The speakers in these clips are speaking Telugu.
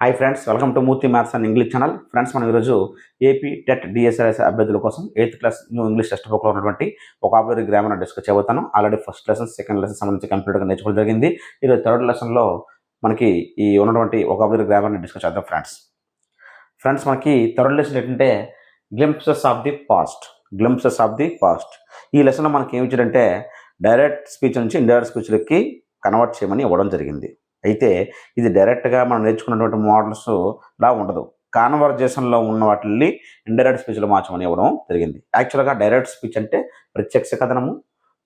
Hi friends, welcome to Murthy maths and English channel. Friends, మనం ఈరోజు ఏపీ టెట్ డిఎస్ఆర్ఎస్ అభ్యర్థుల కోసం 8th class new English text బుక్లో ఉన్నటువంటి వొకాబులరీ గ్రామర్ డిస్కస్ చేయబోతాను. Already first lesson, second lesson సంబంధించి కంప్లీట్గా నేర్చుకోవడం జరిగింది. ఈరోజు థర్డ్ లెసన్లో మనకి ఈ ఉన్నటువంటి వొకాబులరీ గ్రామర్ని డిస్కస్ చేద్దాం. ఫ్రెండ్స్ మనకి థర్డ్ లెసన్ ఏంటంటే గ్లింప్సెస్ ఆఫ్ ది పాస్ట్. ఈ లెసన్లో మనకి ఏమి ఇచ్చారంటే డైరెక్ట్ స్పీచ్ నుంచి ఇండైరెక్ట్ స్పీచ్లకి కన్వర్ట్ చేయమని ఇవ్వడం జరిగింది. అయితే ఇది డైరెక్ట్గా మనం నేర్చుకున్నటువంటి మోడల్స్ లా ఉండదు. కాన్వర్జేషన్లో ఉన్న వాటిని ఇండైరెక్ట్ స్పీచ్లో మార్చమని ఇవ్వడం జరిగింది. యాక్చువల్గా డైరెక్ట్ స్పీచ్ అంటే ప్రత్యక్ష కథనము,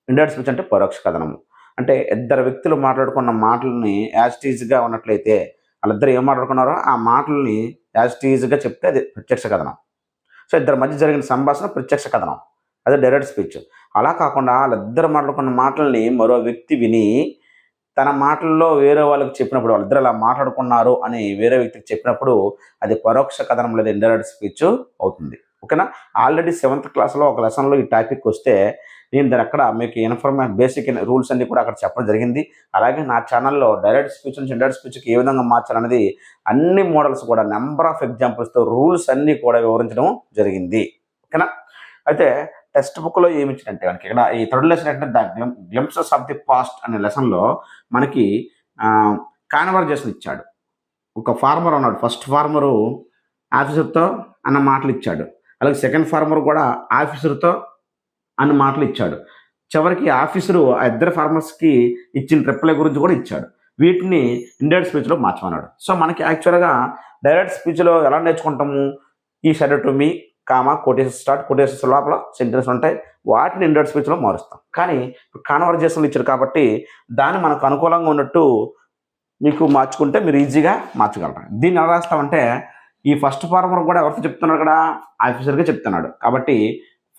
ఇండైరెక్ట్ స్పీచ్ అంటే పరోక్ష కథనము. అంటే ఇద్దరు వ్యక్తులు మాట్లాడుకున్న మాటలని యాజ్ టీజ్గా ఉన్నట్లయితే వాళ్ళిద్దరు ఏం మాట్లాడుకున్నారో ఆ మాటలని యాజ్ టీజ్గా చెప్తే అది ప్రత్యక్ష కథనం. సో ఇద్దరి మధ్య జరిగిన సంభాషణ ప్రత్యక్ష కథనం, అదే డైరెక్ట్ స్పీచ్. అలా కాకుండా వాళ్ళిద్దరు మాట్లాడుకున్న మాటలని మరో వ్యక్తి విని తన మాటల్లో వేరే వాళ్ళకి చెప్పినప్పుడు, వాళ్ళిద్దరు అలా మాట్లాడుకున్నారు అని వేరే వ్యక్తికి చెప్పినప్పుడు అది పరోక్ష కథనం లేదా ఇండైరెక్ట్ స్పీచ్ అవుతుంది. ఓకేనా? ఆల్రెడీ 7th క్లాస్లో ఒక లెసన్లో ఈ టాపిక్ వస్తే నేను దాని అక్కడ మీకు బేసిక్ రూల్స్ అన్ని కూడా అక్కడ చెప్పడం జరిగింది. అలాగే నా ఛానల్లో డైరెక్ట్ స్పీచ్ నుంచి ఇండైరెక్ట్ స్పీచ్కి ఏ విధంగా మార్చాలనేది అన్ని మోడల్స్ కూడా నెంబర్ ఆఫ్ ఎగ్జాంపుల్స్తో రూల్స్ అన్నీ కూడా వివరించడం జరిగింది. ఓకేనా? అయితే టెక్స్ట్ బుక్లో ఏమి ఇచ్చిందంటే మనకి ఇక్కడ ఈ థర్డ్ లెసన్ ఏంటంటే the glimpses of the past అనే లెసన్లో మనకి కాన్వర్జేషన్ ఇచ్చాడు. ఒక ఫార్మర్ ఉన్నాడు. ఫస్ట్ ఫార్మరు ఆఫీసర్తో అన్న మాటలు ఇచ్చాడు. అలాగే సెకండ్ ఫార్మర్ కూడా ఆఫీసర్తో అన్న మాటలు ఇచ్చాడు. చివరికి ఆఫీసరు ఆ ఇద్దరు ఫార్మర్స్కి ఇచ్చిన రిప్లై గురించి కూడా ఇచ్చాడు. వీటిని ఇండైరెక్ట్ స్పీచ్లో మార్చమన్నాడు. సో మనకి యాక్చువల్గా డైరెక్ట్ స్పీచ్లో ఎలా నేర్చుకుంటాము? ఈ షెడ్ టు మీ కొటేషన్స్ లోపల సెంటెన్స్ ఉంటాయి, వాటిని ఇండైరెక్ట్ స్పీచ్లో మారుస్తాం. కానీ కాన్వర్జేషన్లు ఇచ్చారు కాబట్టి దాన్ని మనకు అనుకూలంగా ఉన్నట్టు మీకు మార్చుకుంటే మీరు ఈజీగా మార్చగలరు. దీన్ని ఎలా రాస్తామంటే ఈ ఫస్ట్ ఫార్మర్ కూడా ఎవరితో చెప్తున్నాడు? ఇక్కడ ఆఫీసర్గా చెప్తున్నాడు. కాబట్టి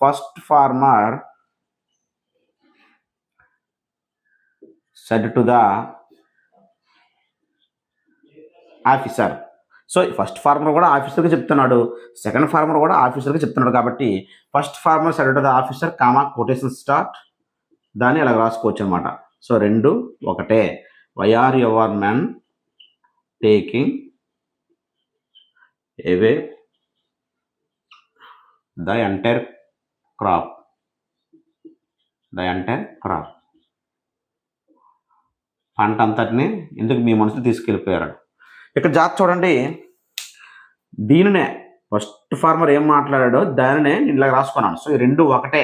first farmer said to the officer. So first farmer కూడా ఆఫీసర్గా చెప్తున్నాడు, సెకండ్ ఫార్మర్ కూడా ఆఫీసర్గా చెప్తున్నాడు. కాబట్టి first farmer said to the officer quotation start, దాన్ని అలా రాసుకోవచ్చు అనమాట. సో రెండు ఒకటే. Why are your men taking away the entire crop. పంట అంతటిని ఎందుకు మీ మనుషులు తీసుకెళ్ళిపోయారు? ఇక్కడ జాగ్రత్త చూడండి. దీనినే ఫస్ట్ ఫార్మర్ ఏం మాట్లాడాడో దానినే నేను ఇలా రాసుకున్నాను. సో ఈ రెండు ఒకటే.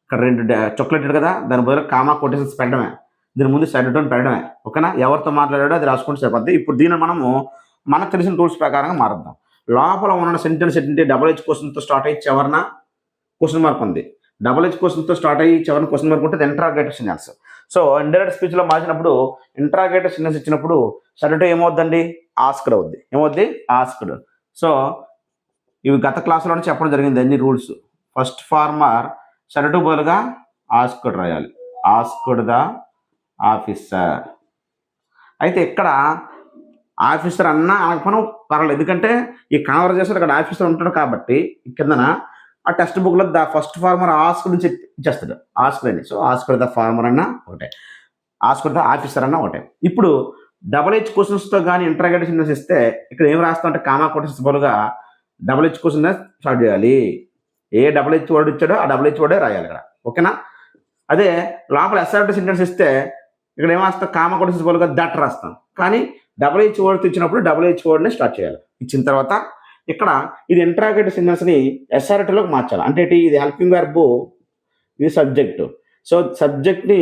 ఇక్కడ రెండు చాక్లెట్ కదా, దాని బదులు కొటేషన్స్ పెట్టడమే, దీని ముందు సైడ్ టోన్ పెట్టడమే. ఓకేనా? ఎవరితో మాట్లాడాడో అది రాసుకుంటే సరిపోద్ది. ఇప్పుడు దీన్ని మనకు తెలిసిన రూల్స్ ప్రకారంగా మారుద్దాం. లోపల ఉన్న సెంటెన్స్ ఏంటంటే డబుల్ హెచ్ క్వశ్చన్తో స్టార్ట్ అయ్యి చివరన క్వశ్చన్ మార్క్ ఉంది. డబుల్ హెచ్ క్వశ్చన్తో స్టార్ట్ అయ్యి చివరిన క్వశ్చన్ మార్క్ ఉంటే ఇంట్రాగేటర్ సెంటెన్స్. సో ఇండైరెక్ట్ స్పీచ్లో మార్చినప్పుడు ఇంట్రాగేటర్ సెంటెన్స్ ఇచ్చినప్పుడు సడన్ ఏమవుద్దండి? ఆస్క్డ్ అవుద్ది. ఏమవుద్ది? ఆస్క్డ్. సో ఇవి గత క్లాసులోనే చెప్పడం జరిగింది అన్ని రూల్స్. ఫస్ట్ ఫార్మర్ సడన్ బదులుగా ఆస్క్డ్ రాయాలి. Asked the officer. అయితే ఇక్కడ ఆఫీసర్ అన్నా అనకపోయినా పర్వాలేదు, ఎందుకంటే ఈ కాన్వర్జేషన్ ఇక్కడ ఆఫీసర్ ఉంటాడు కాబట్టి కిందన ఆ టెక్స్ట్ బుక్లో ద ఫస్ట్ ఫార్మర్ ఆస్క్డ్ నుంచి ఇచ్చేస్తాడు. ఆస్క్డ్ అని. సో ఆస్క్డ్ ద ఫార్మర్ అన్నా ఒకటే, ఆస్క్డ్ ద ఆఫీసర్ అన్నా ఒకటే. ఇప్పుడు డబుల్ హెచ్ క్వశ్చన్స్తో కానీ ఇంట్రాగేటర్ సెంటెన్స్ ఇస్తే ఇక్కడ ఏం రాస్తాం అంటే కొటేషన్స్ బదులుగా డబుల్ హెచ్ క్వశ్చన్ స్టార్ట్ చేయాలి. ఏ డబుల్ హెచ్ వర్డ్ ఇచ్చాడో ఆ డబుల్ హెచ్ వర్డే రాయాలి ఇక్కడ. ఓకేనా? అదే లోపల ఎస్ఆర్టీ సెంటెన్స్ ఇస్తే ఇక్కడ ఏం రాస్తాం? కొటేషన్స్ బదులుగా దట్ రాస్తాం. కానీ డబుల్ హెచ్ వర్డ్ ఇచ్చినప్పుడు డబుల్ హెచ్ వర్డ్ని స్టార్ట్ చేయాలి. ఇచ్చిన తర్వాత ఇక్కడ ఇది ఇంట్రాగేటర్ సెంటెన్స్ని ఎస్ఆర్టీలోకి మార్చాలి. అంటే ఇది హెల్పింగ్ వర్బ్, ఇది సబ్జెక్టు. సో సబ్జెక్ట్ని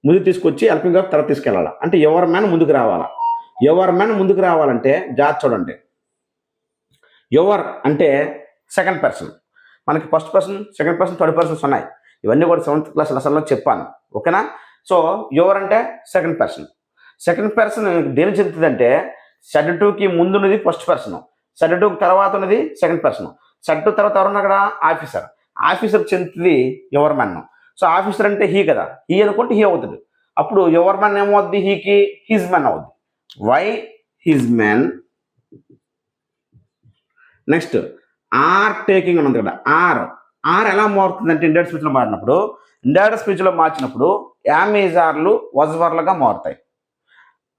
ముందు తీసుకొచ్చి హెల్పింగ్ వర్బ్ తర్వాత తీసుకెళ్ళాలి. అంటే ఎవర్ మ్యాన్ ముందుకు రావాలా. ఎవర్ మ్యాన్ ముందుకు రావాలంటే జాగ్రత్త చూడండి. ఎవర్ అంటే సెకండ్ పర్సన్. మనకి first person, second person, third persons ఉన్నాయి. ఇవన్నీ కూడా 7th క్లాస్ లెసన్లో చెప్పాను. ఓకేనా? సో ఎవర్ అంటే సెకండ్ పర్సన్. సెకండ్ పర్సన్ దేని చెందుతుందంటే సెడ్ టూకి ముందు ఉన్నది ఫస్ట్ పర్సన్, సెడ్ టూ తర్వాత ఉన్నది సెకండ్ పర్సన్. సెడ్ టూ తర్వాత ఎవరన్నా అక్కడ ఆఫీసర్. ఆఫీసర్ చెందుతుంది ఎవర్ మ్యాన్. సో ఆఫీసర్ అంటే హీ కదా, హీ అనుకుంటే హీ అవుతుంది. అప్పుడు ఎవర్ మ్యాన్ ఏమవుద్ది? హీకి హిజ్ మ్యాన్ అవుద్ది. Why his man. Next are taking అని ఉంది కదా. ఆర్ ఎలా మారుతుందంటే ఇండైరెక్ట్ స్పీచ్లో మార్చినప్పుడు యామ్ ఈజ్ ఆర్లు వజ్ వర్లుగా మారుతాయి.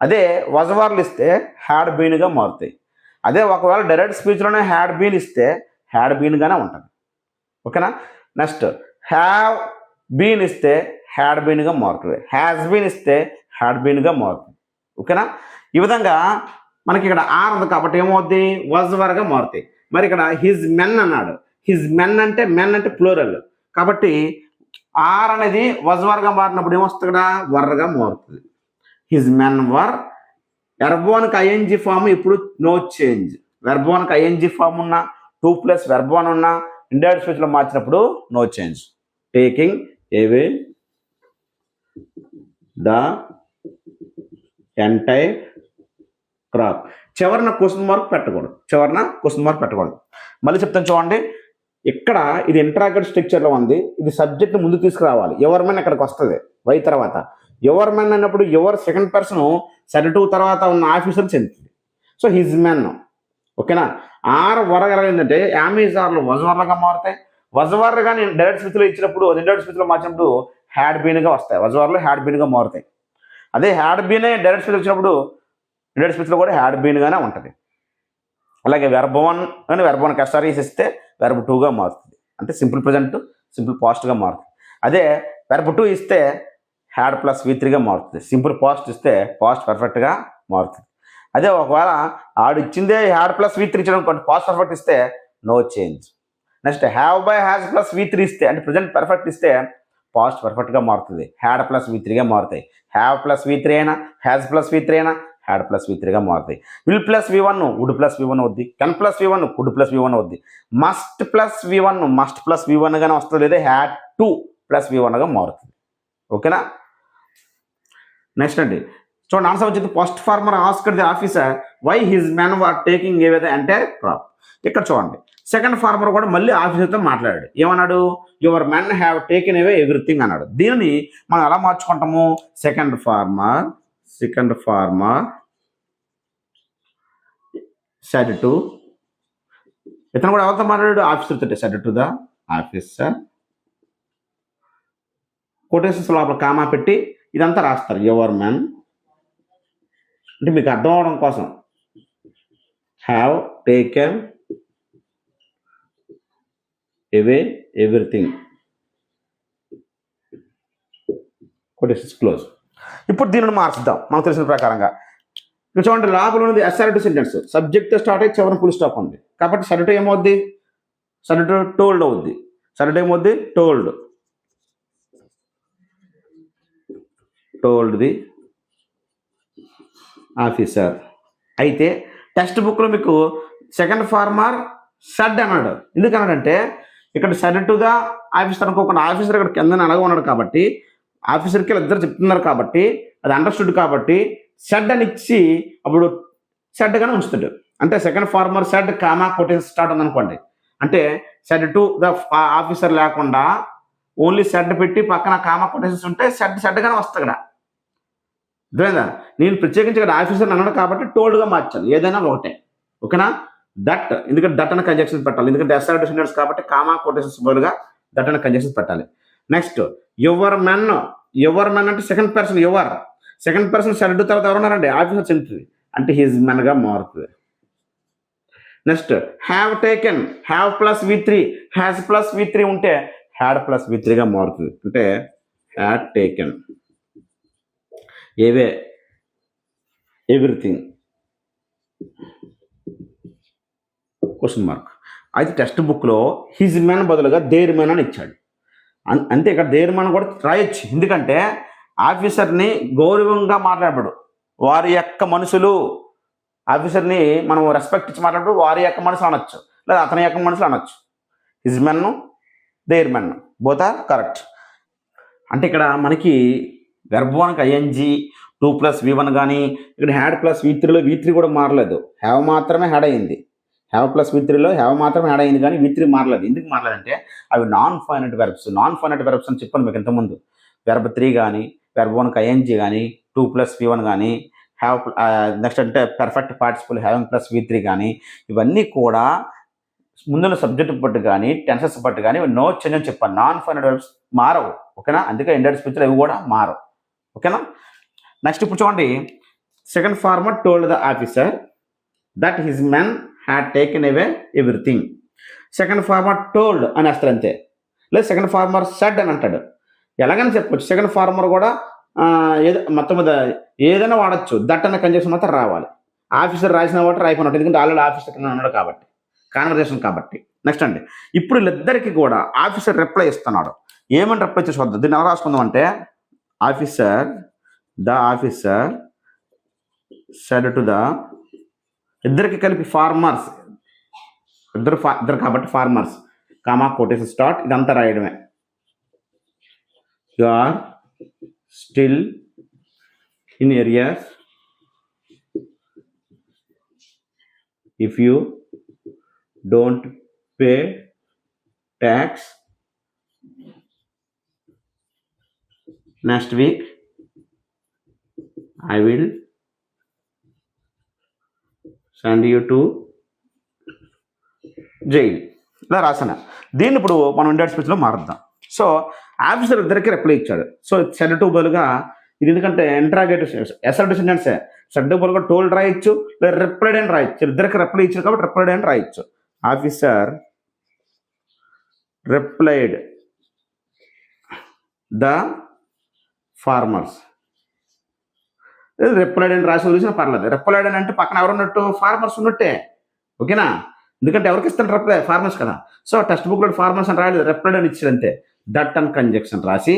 అదే వజవార్లు ఇస్తే హ్యాడ్ బీన్గా మారుతాయి. అదే ఒకవేళ డైరెక్ట్ స్పీచ్లోనే హ్యాడ్ బీన్ ఇస్తే హ్యాడ్ బీన్గానే ఉంటుంది. ఓకేనా. నెక్స్ట్ హ్యావ్ బీన్ ఇస్తే హ్యాడ్ బీన్గా మారుతుంది. హ్యాస్ బీన్ ఇస్తే హ్యాడ్ బీన్గా మారుతుంది. ఓకేనా. ఈ విధంగా మనకి ఇక్కడ ఆర్ ఉంది కాబట్టి ఏమవుద్ది, వజ్వర్గా మారుతాయి. మరి ఇక్కడ హిజ్ మెన్ అన్నాడు. హిజ్ మెన్ అంటే మెన్ అంటే ప్లూరల్ కాబట్టి ఆర్ అనేది వజ్వర్గా మారినప్పుడు ఏమొస్తుంది, ఇక్కడ వర్గా మారుతుంది. His men were. వెర్బోన్కి ఐఎన్జీ ఫామ్ ఇప్పుడు నో చేంజ్. వెర్బోన్కి ఐఎన్జీ ఫామ్ ఉన్న 2 + వెర్బోన్ ఉన్న ఇండైరెక్ట్ స్పీచ్లో మార్చినప్పుడు no change. Taking away the entire crop. చివరిన క్వశ్చన్ మార్క్ పెట్టకూడదు. మళ్ళీ చెప్తాను చూడండి. ఇక్కడ ఇది ఇంటరాగేటివ్ స్ట్రక్చర్లో ఉంది. ఇది సబ్జెక్ట్ ముందు తీసుకురావాలి. ఎవర్ మెన్ ఇక్కడికి వస్తుంది వై తర్వాత. ఎవర్ మెన్ అన్నప్పుడు ఎవర్ సెకండ్ పర్సన్ సబ్జెక్ట్ తర్వాత ఉన్న ఆఫీసర్ చెందుతుంది. So his men. ఓకేనా. ఆర్ వరగలిగిందంటే యామీజార్లు వజవర్లుగా మారుతాయి. వజవర్లు కానీ డైరెక్ట్ స్పీచ్లో ఇచ్చినప్పుడు ఇండైరెక్ట్ స్పీచ్లో మార్చినప్పుడు హ్యాడ్ బీన్గా వస్తాయి. వజవర్లు హ్యాడ్ బీన్గా మారుతాయి. అదే హ్యాడ్ బీనే డైరెక్ట్ స్పీచ్ వచ్చినప్పుడు ఇండైరెక్ట్ స్పీచ్లో కూడా హ్యాడ్ బీన్గానే ఉంటుంది. అలాగే వెర్బ్ 1 కానీ వెర్బ్ 1 ఎస్ఆర్ఈస్ ఇస్తే వెర్బ్ 2గా మారుతుంది. అంటే సింపుల్ ప్రెజెంట్ సింపుల్ పాస్ట్గా మారుతుంది. అదే వెర్బ్ 2 ఇస్తే హ్యాడ్ + V3గా మారుతుంది. సింపుల్ పాస్ట్ ఇస్తే పాస్ట్ పర్ఫెక్ట్గా మారుతుంది. అదే ఒకవేళ ఆడు ఇచ్చిందే హ్యాడ్ + V3 ఇచ్చడం పాస్ట్ పర్ఫెక్ట్ ఇస్తే no change. Next have by has + V3 ఇస్తే అంటే ప్రజెంట్ పర్ఫెక్ట్ ఇస్తే పాస్ట్ పర్ఫెక్ట్గా మారుతుంది. హ్యాడ్ + V3గా మారుతాయి. హ్యావ్ + V3 అయినా హ్యాస్ + V3 అయినా హ్యాడ్ + V3గా మారుతాయి. విల్ + V1 వుడ్ + V1 అవుద్ది. కెన్ + V1 కుడ్ + V1 అవుద్ది. మస్ట్ + V1 మస్ట్ + V1 గానే వస్తుంది. లేదా హ్యాడ్ టు + V1గా మారుతుంది. ఓకేనా. నెక్స్ట్ అండి చూడండి ఆన్సర్ వచ్చింది. First farmer asked the officer why his men were taking away the entire crop. ఇక్కడ చూడండి సెకండ్ ఫార్మర్ కూడా మళ్ళీ ఆఫీసర్తో మాట్లాడాడు. ఏమన్నాడు, your men have taken away everything అన్నాడు. దీనిని మనం ఎలా మార్చుకుంటాము, సెకండ్ ఫార్మర్ సెడ్ టు, ఇతను కూడా ఎవరితో మాట్లాడాడు, ఆఫీసర్ తోటి. Said to the officer, quotations లోపల కామా పెట్టి ఇదంతా రాస్తారు. యువర్ మెన్ అంటే మీకు అర్థం అవడం కోసం have taken away everything, quotations close. ఇప్పుడు దీనిని మార్చుద్దాం మనకు తెలిసిన ప్రకారంగా. ఇక్కడ చూడండి లోపల ఉన్నది అసర్టివ్ సెంటెన్స్. సబ్జెక్ట్తో స్టార్ట్ అయ్యి చివరి ఫుల్ స్టాప్ ఉంది కాబట్టి సబ్జెక్ట్ ఏమవుద్ది, సబ్జెక్ట్ టోల్డ్ అవుద్ది. సబ్జెక్ట్ ఏమవుద్ది, టోల్డ్ ది ఆఫీసర్. అయితే టెక్స్ట్ బుక్లో మీకు సెకండ్ ఫార్మర్ సెడ్ అన్నాడు. ఎందుకన్నాడంటే ఇక్కడ సెడ్ టు ద ఆఫీసర్ అనుకోకుండా ఆఫీసర్ ఇక్కడ కింద అనగా ఉన్నాడు కాబట్టి ఆఫీసర్కి ఇద్దరు చెప్తున్నారు కాబట్టి అది అండర్స్టూడ్ కాబట్టి సెడ్ అని ఇచ్చి అప్పుడు సెడ్గానే ఉంచుతాడు. అంటే second farmer said comma quotation start ఉందనుకోండి, అంటే సెడ్ టు ద ఆఫీసర్ లేకుండా ఓన్లీ సెడ్ పెట్టి పక్కన కామా కొటేషన్స్ ఉంటే సెడ్గానే వస్తుంది ఇక్కడ. అర్థమైందా. నేను ప్రత్యేకించి ఇక్కడ ఆఫీసర్ అన్నాడు కాబట్టి టోల్డ్గా మార్చాను. ఏదైనా ఒకటే. ఓకేనా. దట్ ఎందుకంటే దట్ అనే కంజక్షన్స్ పెట్టాలి. ఎందుకంటే అసర్టివ్ సెంటెన్స్ కాబట్టి కామా కొటేషన్స్ బదులుగా దట్ అనే కంజక్షన్స్ పెట్టాలి. నెక్స్ట్ యువర్ మెన్ అంటే second person second person said తర్వాత ఎవరున్నారండి, ఆఫీసర్ చెందుతుంది అంటే హిజ్ మెన్గా మారుతుంది. Next have taken have + V3 has + V3 ఉంటే హ్యాడ్ + V3గా మారుతుంది. అంటే హ్యాడ్ టేకెన్ ఏవే ఎవ్రీథింగ్ క్వశ్చన్ మార్క్. అయితే టెక్స్ట్ బుక్లో హిజ్ మెన్ బదులుగా దేర్ మెన్ అని ఇచ్చాడు. అంతే ఇక్కడ దేర్ మెన్ కూడా రాయొచ్చు. ఎందుకంటే ఆఫీసర్ని గౌరవంగా మాట్లాడబడు, వారి యొక్క మనుషులు. ఆఫీసర్ని మనం రెస్పెక్ట్ ఇచ్చి మాట్లాడబడు వారి యొక్క మనుషులు అనొచ్చు, లేదా అతని యొక్క మనుషులు అనొచ్చు. His men their men both are correct. అంటే ఇక్కడ మనకి వెర్బ్ 1కి ఐఎన్జీ 2 + V1 కానీ ఇక్కడ హ్యాడ్ + V3లో V3 కూడా మారలేదు. హ్యావ్ మాత్రమే హ్యాడ్ అయింది. హ్యావ్ + V3లో హ్యావ్ మాత్రమే యాడ్ అయింది కానీ V3 మారలేదు. ఎందుకు మారలేదంటే అవి నాన్ ఫైనైట్ వెర్బ్స్ అని చెప్పాను మీకు ఇంతకుముందు. వెర్బ్ 3 కానీ వెర్బ్ 1కి ఐఎన్జీ కానీ 2 + V1 కానీ హ్యావ్ నెక్స్ట్ అంటే పర్ఫెక్ట్ పార్టిసిపుల్ హ్యావింగ్ + V3 కానీ ఇవన్నీ కూడా ముందున్న సబ్జెక్ట్ బట్టి కానీ టెన్సెస్ బట్టి కానీ నో చేంజ్ అని చెప్పాను. నాన్ ఫైనైట్ వెర్బ్స్ మారవు. ఓకేనా. అందుకే ఇండైరెక్ట్ స్పీచ్లో ఇవి కూడా మారవు. ఓకేనా. నెక్స్ట్ ఇప్పుడు చూడండి second farmer told the officer that his men had taken away everything. Second farmer told అని వేస్తారు అంతే, లేదు సెకండ్ ఫార్మర్ సెడ్ అని అంటాడు. ఎలాగని చెప్పొచ్చు, సెకండ్ ఫార్మర్ కూడా ఏదో మొత్తం మీద ఏదైనా వాడచ్చు, దట్ అన్న కంజక్షన్ మాత్రం రావాలి. ఆఫీసర్ రాసిన వాటర్ అయిపోయినట్టు, ఎందుకంటే ఆల్రెడీ ఆఫీసర్ ఉన్నాడు కాబట్టి, కాన్వర్జేషన్ కాబట్టి. నెక్స్ట్ అండి, ఇప్పుడు వీళ్ళిద్దరికి కూడా ఆఫీసర్ రిప్లై ఇస్తున్నాడు. ఏమని రిప్లై చేసి వద్దు, దీన్ని ఎలా రాసుకుందాం అంటే the officer said to the, ఇద్దరికి కలిపి ఫార్మర్స్, ఇద్దరు కాబట్టి ఫార్మర్స్ కామా కొటేషన్ స్టార్ట్, ఇదంతా రాయడమే. You are still in arrears if you don't pay tax next week I will send you to jail. ఇలా రాసాను. దీన్ని ఇప్పుడు మనం ఇండియన్ స్పీచ్లో మారుద్దాం. సో ఆఫీసర్ ఇద్దరికి రిప్లై ఇచ్చాడు. సో సెడ్ టు బదులుగా ఇది ఎందుకంటే ఇంట్రాగేటివ్ అసర్టివ్ సెంటెన్సే, సెడ్ టు బదులుగా టోల్డ్ రాయొచ్చు, లేదా రిప్లైడ్ అని రాయొచ్చు. ఇద్దరికి రిప్లై ఇచ్చారు కాబట్టి రిప్లైడ్ అని రాయొచ్చు. Officer replied the farmers, replied అని రాసి వదిలేసిన పర్లేదు. రిప్లైడ్ అని అంటే పక్కన ఎవరు ఉన్నట్టు, ఫార్మర్స్ ఉన్నట్టే, ఓకేనా? ఎందుకంటే ఎవరికి ఇస్తాను రిప్లై, ఫార్మర్స్ కదా. సో టెక్స్ట్ బుక్లో ఫార్మర్స్ అని రాయలేదు, రిప్లైడ్ అని ఇచ్చారు అంతే. దట్ అని కంజక్షన్ రాసి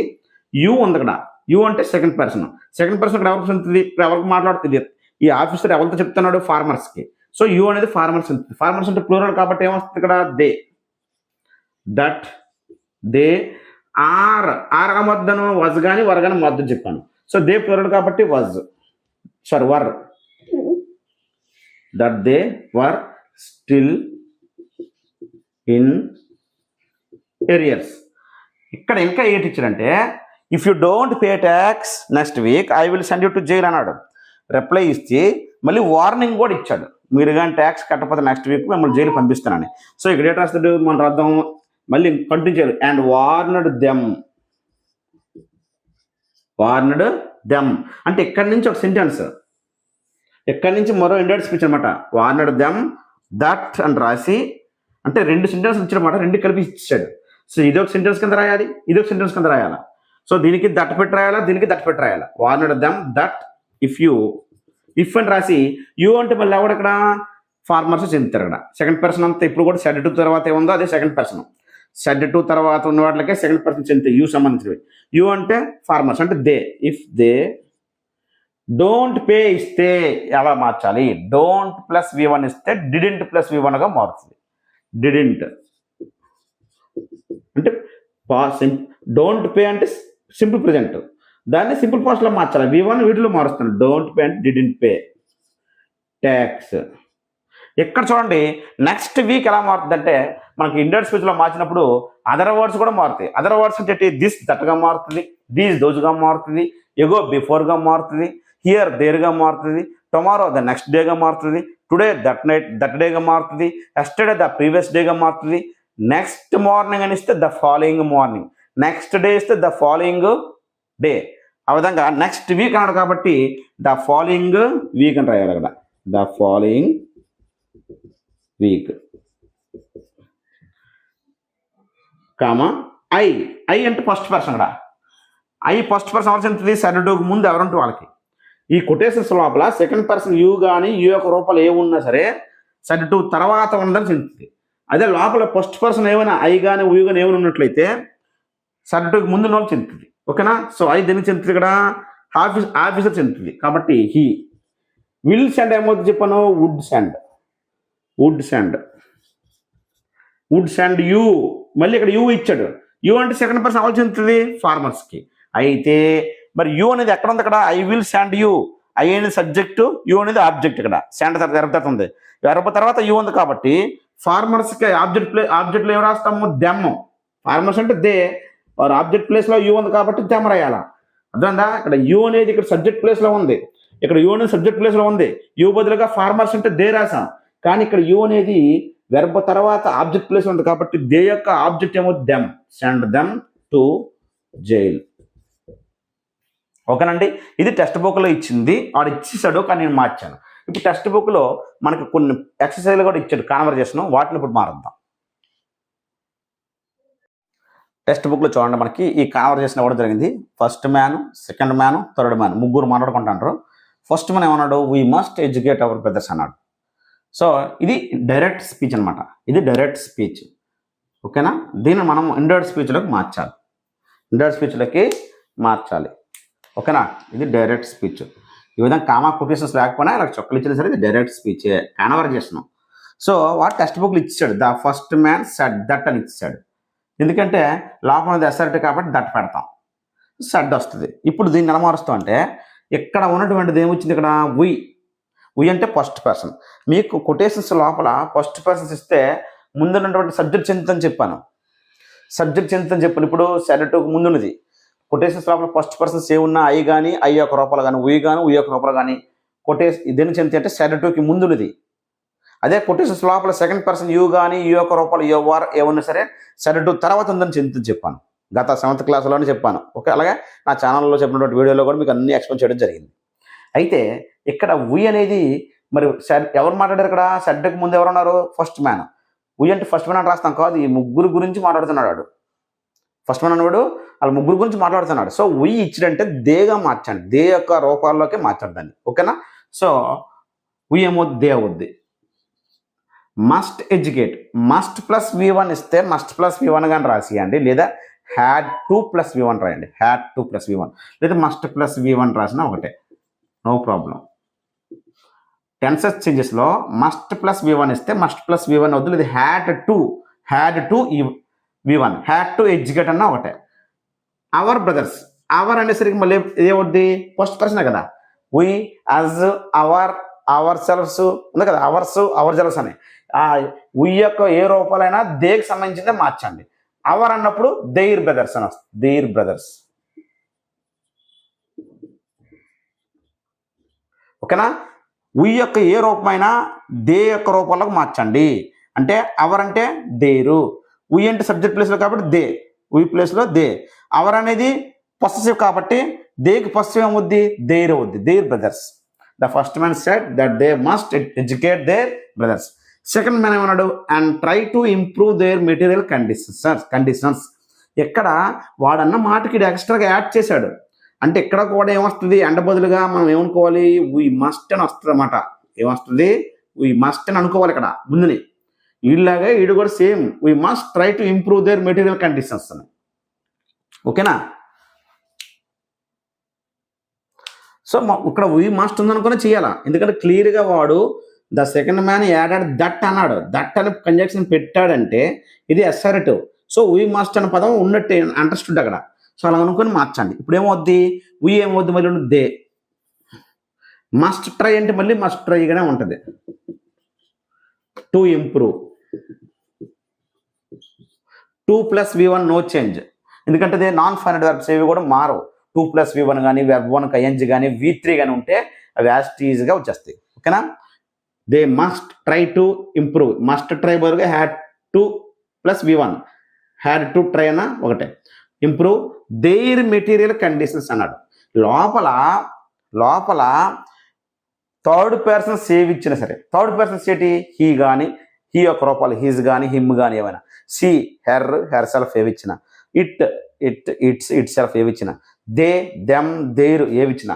యూ ఉంది ఇక్కడ. యూ అంటే సెకండ్ పర్సన్. సెకండ్ పర్సన్ ఇక్కడ ఎవరికి ఉంటుంది, ఇక్కడ ఎవరికి మాట్లాడుతుంది, ఈ ఆఫీసర్ ఎవరితో చెప్తున్నాడు, ఫార్మర్స్కి. సో యూ అనేది ఫార్మర్స్ ఉంటుంది. ఫార్మర్స్ అంటే ప్లూరల్ కాబట్టి ఏమొస్తుంది ఇక్కడ, దే. దట్ దే ఆర్ మద్దను వజ్ కానీ వర్ కానీ మద్దను చెప్పాను. సో దే ప్లూరల్ కాబట్టి was, were. That they were still in arrears. ఇక్కడ ఇంకా ఏంటి ఇచ్చాడంటే, if you don't pay tax next week I will send you to jail అన్నాడు. రిప్లై ఇచ్చి మళ్ళీ వార్నింగ్ కూడా ఇచ్చాడు, మీరు కానీ ట్యాక్స్ కట్టకపోతే నెక్స్ట్ వీక్ మిమ్మల్ని జైలు పంపిస్తానని. సో ఇక్కడ ఏంటి రాస్తాడు, మనం రాద్దాం, మళ్ళీ కంటిన్యూ చేయాలి. అండ్ వార్నడ్ దెమ్ అంటే ఇక్కడి నుంచి ఒక సెంటెన్స్, ఎక్కడి నుంచి మరో ఇండైరెక్ట్ స్పీచ్ అనమాట. వార్నడ్ దెమ్ దట్ అని రాసి, అంటే రెండు సెంటెన్స్ ఇచ్చాడనమాట, రెండు కలిపి ఇచ్చాడు. సో ఇదొక సెంటెన్స్ కింద రాయాలి, ఇదొక సెంటెన్స్ కింద రాయాలా. సో దీనికి దట్ పెట్టి రాయాలా, దీనికి దట్ పెట్టి రాయాలా. వార్నడ్ దెమ్ దట్ ఇఫ్ అని రాసి, యూ అంటే మళ్ళీ ఎవడు ఇక్కడ, ఫార్మర్స్ చెందుతారు ఇక్కడ. సెకండ్ పర్సన్ అంతా ఇప్పుడు కూడా సెడ్ టు తర్వాత ఏముందో అదే సెకండ్ పర్సన్. సెడ్ టు తర్వాత ఉన్న వాటికే సెకండ్ పర్సన్ చెందుతాయి, యూ సంబంధించినవి. యూ అంటే ఫార్మర్స్ అంటే they. If they don't pay ఇస్తే ఎలా మార్చాలి, డోంట్ ప్లస్ V1 ఇస్తే డిడెంట్ ప్లస్ V1గా మారుతుంది. డిడెంట్ అంటే డోంట్ పే అంటే సింపుల్ ప్రెజెంట్, దాన్ని సింపుల్ పాస్ట్లో మార్చాలి. V1 వీటిలో మారుస్తాను. డోంట్ పే అంటే డిడెంట్ పే ట్యాక్స్. ఇక్కడ చూడండి నెక్స్ట్ వీక్ ఎలా మారుతుంది అంటే, మనకి ఇండియన్ స్పీచ్లో మార్చినప్పుడు అదర్ వర్డ్స్ కూడా మారుతాయి. అదర్ వర్డ్స్ అంటే దిస్ దట్గా మారుతుంది, దీస్ దోజ్గా మారుతుంది, ఎగో బిఫోర్గా మారుతుంది, హియర్ దేర్గా మారుతుంది, టుమారో ద నెక్స్ట్ డేగా మారుతుంది, టుడే దట్ డేగా మారుతుంది, ఎస్టర్డే ద ప్రీవియస్ డేగా మారుతుంది, నెక్స్ట్ మార్నింగ్ అని ఇస్తే the following morning, next day ఇస్తే ద ఫాలోయింగ్ డే. ఆ విధంగా నెక్స్ట్ వీక్ అన్నాడు కాబట్టి ద ఫాలోయింగ్ వీక్ అని రాయాలి అక్కడ. The following week comma I అంటే ఫస్ట్ పర్సన్. అక్కడ ఫస్ట్ పర్సన్ ఎవరు చెందుతుంది, సెడ్ ముందు ఎవరంటే వాళ్ళకి. ఈ కొటేషన్స్ లోపల సెకండ్ పర్సన్ యూ కానీ యూ యొక్క రూపాలు ఏమున్నా సరే సెడ్ టు తర్వాత ఉందని చెందుతుంది. అదే లోపల ఫస్ట్ పర్సన్ ఏమైనా ఐ కానీ యూ కానీ ఏమైనా ఉన్నట్లయితే సెడ్ టుకి ముందు వాళ్ళు చెందుతుంది, ఓకేనా? సో ఐ దేనికి చెందుతుంది ఇక్కడ, ఆఫీసర్ చెందుతుంది కాబట్టి హీ. విల్ సెండ్ ఏమవుతుంది చెప్పాను, వుడ్ సెండ్ యూ. మళ్ళీ ఇక్కడ యూ ఇచ్చాడు. యూ అంటే సెకండ్ పర్సన్ ఎవరు చెందుతుంది, ఫార్మర్స్కి. అయితే మరి యూ అనేది ఎక్కడ ఉంది, అక్కడ I will send you. I అనేది సబ్జెక్టు, యూ అనేది ఆబ్జెక్ట్. ఇక్కడ సెండ్ తర్వాత ఉంది, తర్వాత యూ ఉంది కాబట్టి ఫార్మర్స్కి ఆబ్జెక్ట్లో ఏం రాస్తాము, దెమ్. ఫార్మర్స్ అంటే దే, వారు ఆబ్జెక్ట్ ప్లేస్లో యూ ఉంది కాబట్టి దెమ్ రాయాలా. అర్థమైందా? ఇక్కడ యూ అనేది ఇక్కడ సబ్జెక్ట్ ప్లేస్లో ఉంది, ఇక్కడ యూ అనేది సబ్జెక్ట్ ప్లేస్లో ఉంది. యూ బదులుగా ఫార్మర్స్ అంటే దే రాసాం, కానీ ఇక్కడ యూ అనేది వెర్బ్ తర్వాత ఆబ్జెక్ట్ ప్లేస్ ఉంది కాబట్టి దే యొక్క ఆబ్జెక్ట్ ఏమో them. Send them to jail. ఓకేనండి. ఇది టెక్స్ట్ బుక్లో ఇచ్చింది, వాడు ఇచ్చేసాడు కానీ నేను మార్చాను. ఇప్పుడు టెక్స్ట్ బుక్లో మనకు కొన్ని ఎక్సర్సైజ్లు కూడా ఇచ్చాడు కాన్వర్జేషన్, వాటిని ఇప్పుడు మారుద్దాం. టెక్స్ట్ బుక్లో చూడండి, మనకి ఈ కాన్వర్జేషన్ ఇవ్వడం జరిగింది. First man, second man, third man, ముగ్గురు మాట్లాడుకుంటారు. ఫస్ట్ మ్యాన్ ఏమన్నాడు, we must educate hour brothers అన్నాడు. సో ఇది డైరెక్ట్ స్పీచ్ అనమాట, ఇది డైరెక్ట్ స్పీచ్. ఓకేనా, దీన్ని మనం ఇండైరెక్ట్ స్పీచ్లోకి మార్చాలి, ఇండైరెక్ట్ స్పీచ్లోకి మార్చాలి. ఓకేనా, ఇది డైరెక్ట్ స్పీచ్. ఈ విధంగా కామా కొటేషన్స్ లేకపోయినా ఇలా చొక్కలు ఇచ్చినా సరే ఇది డైరెక్ట్ స్పీచ్, కాన్వర్జేషన్. సో వాడు టెక్స్ట్ బుక్లు ఇచ్చాడు, the first man said that అని ఇచ్చాడు. ఎందుకంటే లోపల ఉంది అసర్ట్ కాబట్టి దట్ పెడతాం, సెడ్ వస్తుంది. ఇప్పుడు దీన్ని ఎలా మారుస్తాం అంటే, ఇక్కడ ఉన్నటువంటిది ఏమొచ్చింది, ఇక్కడ వి అంటే ఫస్ట్ పర్సన్. మీకు కొటేషన్స్ లోపల ఫస్ట్ పర్సన్స్ ఇస్తే ముందున్నటువంటి సబ్జెక్ట్ చెందుతుందని చెప్పాను, సబ్జెక్ట్ చెందుతుందని చెప్పాను. ఇప్పుడు సెడ్ టుకు ముందున్నది కొటేషన్స్ లోపల ఫస్ట్ పర్సన్స్ ఏమున్నా ఐ కానీ, ఐ యొక్క రూపాలు కానీ, ఉయ్ కానీ, ఉయ్ యొక్క రూపాలు కానీ, దేని చెంది అంటే సెడ్ టుకి ముందున్నది. అదే కొటేషన్స్ లోపల సెకండ్ పర్సన్ యూ కానీ, యూ యొక్క రూపాలు ఎవర్ ఏమన్నా సరే సెడ్ టు తర్వాత ఉందని చెందుతుంది చెప్పాను, గత 7th క్లాస్లోనే చెప్పాను. ఓకే, అలాగే నా ఛానల్లో చెప్పినటువంటి వీడియోలో కూడా మీకు అన్ని ఎక్స్ప్లెయిన్ చేయడం జరిగింది. అయితే ఇక్కడ వి అనేది మరి ఎవరు మాట్లాడారు, ఇక్కడ సెడ్కి ముందు ఎవరు ఉన్నారు, ఫస్ట్ మ్యాన్. వి అంటే ఫస్ట్ మ్యాన్ అని రాస్తాం కాదు, ఈ ముగ్గురు గురించి మాట్లాడుతున్నాడు. ఫస్ట్ మ్యాన్ అన్నవాడు వాళ్ళ ముగ్గురు గురించి మాట్లాడుతున్నాడు. సో వి ఇచ్చిడంటే దేగా మార్చండి, దే యొక్క రూపాల్లోకి మార్చండి దాన్ని. ఓకేనా, సో వి ఏమో దే అవుద్ది. Must educate, must plus V1 ఇస్తే మస్ట్ ప్లస్ V1 కానీ రాసియండి, లేదా హ్యాడ్ టు ప్లస్ V1 రాయండి, హ్యాడ్ టు ప్లస్ V1, లేదా మస్ట్ ప్లస్ V1 రాసినా ఒకటే, నో ప్రాబ్లం. టెన్సెస్ చేంజెస్లో మస్ట్ ప్లస్ V1 ఇస్తే మస్ట్ ప్లస్ V1 అవుతుంది, లేదా had to V1, had to educate అన్న ఒకటే. అవర్ బ్రదర్స్, అవర్ అనేసరికి మళ్ళీ ఏమవుద్ది, ఫస్ట్ పర్సనే కదా, వి యాజ్ అవర్ సెల్ఫ్స్ ఉంది కదా, అవర్స్ అవర్ సెల్ఫ్స్ అని. వి యొక్క ఏ రూపాలైనా దేకి సంబంధించిందే మార్చండి. అవర్ అన్నప్పుడు దేర్ బ్రదర్స్ అని వస్తుంది, దేర్ బ్రదర్స్. ఓకేనా, వి యొక్క ఏ రూపమైనా దే యొక్క రూపాలకు మార్చండి. అంటే అవర్ అంటే దేరు, వి అంటే సబ్జెక్ట్ ప్లేస్లో కాబట్టి దే, వి ప్లేస్లో దే. అవర్ అనేది పొసెసివ్ కాబట్టి దేకి పొసెసివ్ ఏమవుద్ది, దేర్ అవుద్ది, their brothers. The first man said that they must educate their brothers. Second man ఏమన్నాడు, and try to improve their material conditions. ఎక్కడ వాడన్న మాటకి ఎక్స్ట్రాగా యాడ్ చేశాడు. అంటే ఇక్కడ కూడా ఏమొస్తుంది, ఎండ బదులుగా మనం ఏమనుకోవాలి, వి మస్ట్ అని వస్తుంది అన్నమాట. ఏమొస్తుంది, వి మస్ట్ అని అనుకోవాలి ఇక్కడ ముందుని. వీళ్ళలాగా వీడు కూడా same, we must try to improve their material conditions అని. ఓకేనా, సో ఇక్కడ వి మస్ట్ ఉందనుకునే చేయాలా, ఎందుకంటే క్లియర్గా వాడు the second man added that అన్నాడు, దట్ అని కంజంక్షన్ పెట్టాడంటే ఇది అసర్టివ్. సో వి మస్ట్ అనే పదం ఉన్నట్టు అండర్స్టూడ్ అక్కడ. సో అలా అనుకుని మార్చండి. ఇప్పుడు ఏమవుద్ది, వి ఏమవుద్ది, మళ్ళీ దే. మస్ట్ ట్రై అంటే మళ్ళీ మస్ట్ ట్రైగానే ఉంటుంది, to improve. 2 + V1 no change, ఎందుకంటే అదే నాన్ ఫైనల్ వెర్బ్స్ ఏవి కూడా మారవు. 2 + V1 కానీ, వెర్బ్ 1 ING కానీ, V3 కానీ ఉంటే అవి యాజ్ ఈజీగా వచ్చేస్తాయి. ఓకేనా, they must try to improve, must try బదులుగా had to + V1, had to try అన్న ఒకటే. ఇంప్రూవ్ దేర్ మెటీరియల్ కండిషన్స్ అన్నాడు. లోపల థర్డ్ పర్సన్ సేవ్ ఇచ్చినా సరే, థర్డ్ పర్సన్ సేటి హీ కానీ, హీ యొక్క రూపాలు హిజ్ కానీ, హిమ్ కానీ ఏమైనా, సి హెర్ సెల్ఫ్ ఏవి ఇచ్చిన, ఇట్స్ సెల్ఫ్ ఏవి ఇచ్చిన, దే దెమ్ దేర్ ఏవి ఇచ్చిన,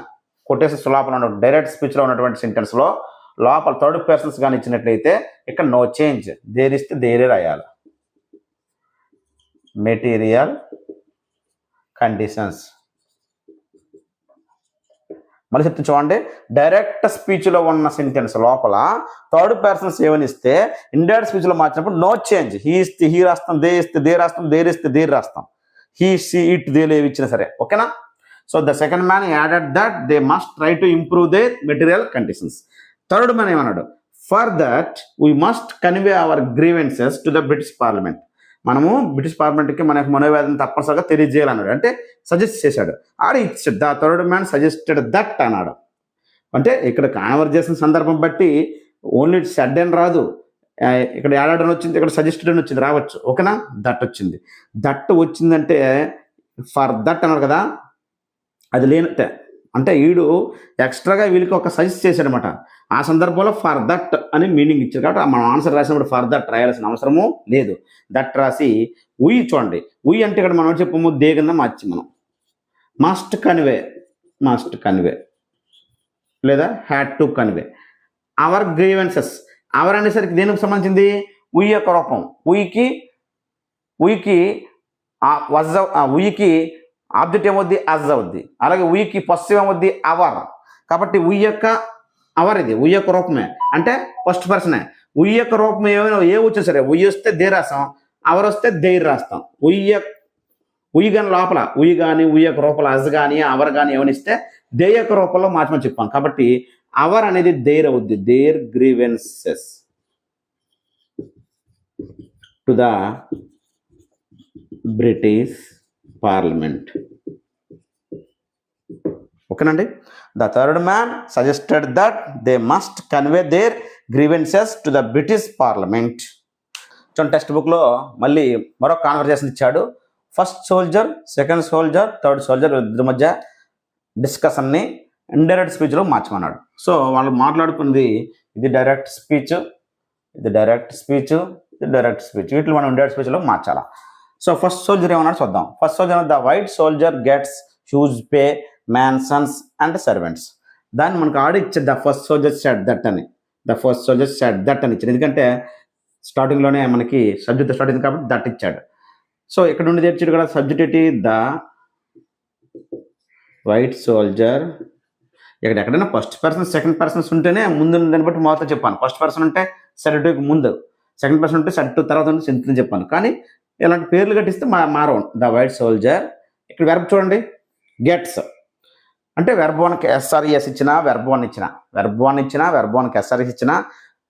కొటేషన్స్ లోపల ఉన్న డైరెక్ట్ స్పీచ్లో ఉన్నటువంటి సెంటెన్స్లో లోపల థర్డ్ పర్సన్స్ కానీ ఇచ్చినట్లయితే ఇక్కడ నో చేంజ్, దేర్ ఇస్తే దేరే రాయాలి, మెటీరియల్ కండిషన్స్. మళ్ళీ చెప్తే చూడండి, డైరెక్ట్ స్పీచ్లో ఉన్న సెంటెన్స్ లోపల థర్డ్ పర్సన్స్ ఏమని ఇస్తే ఇండైరెక్ట్ స్పీచ్లో మార్చినప్పుడు నో చేంజ్, హీ ఇస్తే హీ రాస్తాం, దే ఇస్తే దే రాస్తాం, దేర్ ఇస్తే దేర్ రాస్తాం, హీ సి ఇట్ దేలు ఏవి ఇచ్చినా సరే. ఓకేనా, so the second man added that they must try to improve their material conditions. Third man ఏమన్నాడు, for that we must convey our grievances to the British Parliament. మనము బ్రిటిష్ పార్లమెంట్కి మనకు మనోవేదన తప్పనిసరిగా తెలియజేయాలన్నాడు, అంటే సజెస్ట్ చేశాడు. ఆడ ఇచ్చాడు, the third man suggested that అన్నాడు. అంటే ఇక్కడ కాన్వర్జేషన్ సందర్భం బట్టి ఓన్లీ సెడ్ అని రాదు, ఇక్కడ యాడ్ అని వచ్చింది, ఇక్కడ సజెస్టెడ్ అని వచ్చింది, రావచ్చు. ఓకేనా, దట్ వచ్చింది. దట్ వచ్చిందంటే ఫర్ దట్ అన్నాడు కదా, అది లేనట్టే. అంటే వీడు ఎక్స్ట్రాగా వీళ్ళకి ఒక సజెస్ట్ చేశాడనమాట. ఆ సందర్భంలో ఫర్ దట్ అని మీనింగ్ ఇచ్చారు కాబట్టి మనం ఆన్సర్ రాసినప్పుడు ఫర్ దట్ రాయాల్సిన అవసరము లేదు. దట్ రాసి ఉయ్ చూడండి. ఉయ్ అంటే ఇక్కడ మనం చెప్పము దే కింద మార్చి మనం మస్ట్ కన్వే లేదా had to convey our grievances. Our అనేసరికి దేనికి సంబంధించింది? ఉయ్ యొక్క రూపం. ఉయ్కి ఉయ్కి ఆబ్జెక్ట్ ఏమవుద్ది? అజ్ అవుద్ది. అలాగే ఉయ్కి పస్సివ్ ఏమవుద్ది? అవర్. కాబట్టి ఉయ్ యొక్క అవర్ ఇది ఉయ్ యొక్క రూపమే అంటే ఫస్ట్ పర్సనే. ఉయ్ యొక్క రూపం ఏమైనా ఏ వచ్చినా సరే ఉయ్ వస్తే దే రాస్తాం, అవర్ వస్తే దేర్ రాస్తాం. ఉయ్ కానీ లోపల ఉయ్ కానీ ఉయ్ యొక్క రూపంలో అజ్ కానీ అవర్ కానీ ఏమైనా ఇస్తే దే యొక్క రూపంలో మార్చమని చెప్పాం. కాబట్టి అవర్ అనేది దేర్ అవుద్ది. Their grievances to the British Parliament. ఓకేనండి. The third man suggested that they must convey their grievances to the British Parliament. చూడండి టెక్స్ట్ బుక్లో మళ్ళీ మరొక కాన్వర్జేషన్ ఇచ్చాడు. First soldier, second soldier, third soldier ఇద్దరి మధ్య డిస్కషన్ని ఇండైరెక్ట్ స్పీచ్లో మార్చమన్నాడు. సో వాళ్ళు మాట్లాడుకున్నది ఇది డైరెక్ట్ స్పీచ్, వీటిలో మనం ఇండైరెక్ట్ స్పీచ్లో మార్చాలా. సో ఫస్ట్ సోల్జర్ ఏమన్నాడు చూద్దాం. First soldier the white soldier gets huge pay mansions and servants. దాన్ని మనకు ఆడ ఇచ్చేది the first soldier said that అని ఇచ్చాడు. ఎందుకంటే స్టార్టింగ్లోనే మనకి సబ్జెక్ట్ స్టార్ట్ అయింది కాబట్టి దట్ ఇచ్చాడు. సో ఇక్కడ నుండి తెచ్చాడు కదా సబ్జెక్ట్ ఏంటి? The white soldier. ఎక్కడైనా ఫస్ట్ పర్సన్ సెకండ్ పర్సన్స్ ఉంటేనే ముందు దాన్ని బట్టి మొదట చెప్పాను. ఫస్ట్ పర్సన్ ఉంటే సెడ్ టుకి ముందు, సెకండ్ పర్సన్ ఉంటే సెడ్ టు తర్వాత ఉంటే సెంత్ చెప్పాను. కానీ ఇలాంటి పేర్లు కట్టిస్తే మారవు. The white soldier. ఇక్కడ వెర్బ్ చూడండి గెట్స్ అంటే వెర్బ్ వన్కి ఎస్ఆర్ఈఎస్ ఇచ్చినా, వెర్బ్ వన్ ఇచ్చినా, వెర్బ్ వన్కి ఎస్ఆర్ఈఎస్ ఇచ్చినా